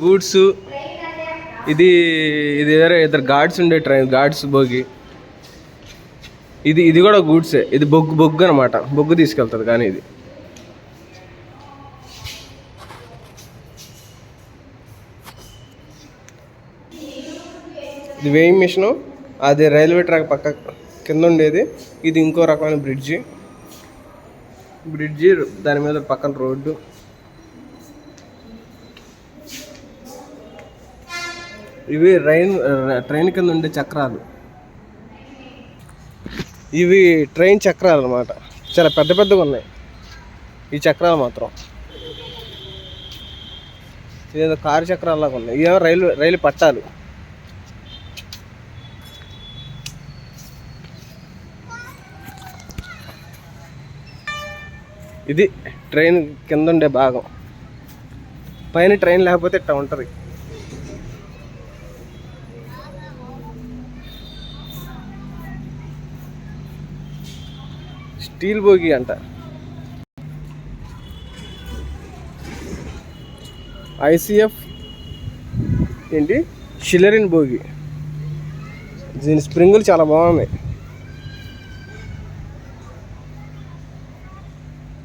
Goods. ఇది ఇది వేరే ఇద్దరు గార్డ్స్ ఉండే ట్రైన్, గార్డ్స్ బోగి. ఇది కూడా గూడ్సే. ఇది బొగ్గు అనమాట, బొగ్గు తీసుకెళ్తుంది. కానీ ఇది వేయింగ్ మిషను. అది రైల్వే ట్రాక్ పక్క కింద ఉండేది. ఇది ఇంకో రకమైన బ్రిడ్జి. దాని మీద పక్కన రోడ్డు. ఇవి ట్రైన్ కింద ఉండే చక్రాలు. ఇవి ట్రైన్ చక్రాలు అన్నమాట. చాలా పెద్దగా ఉన్నాయి ఈ చక్రాలు మాత్రం. ఇదేదో కారు చక్రాల్లాగా ఉన్నాయి. ఇవేమో రైలు పట్టాలు. ఇది ట్రైన్ కింద ఉండే భాగం. పైన ట్రైన్ లేకపోతే ఇట్లా ఉంటుంది. స్టీల్ బోగి అంట. ఐసిఎఫ్ ఏంటి, షిల్లరిన్ బోగి. దీని స్ప్రింగులు చాలా బాగున్నాయి.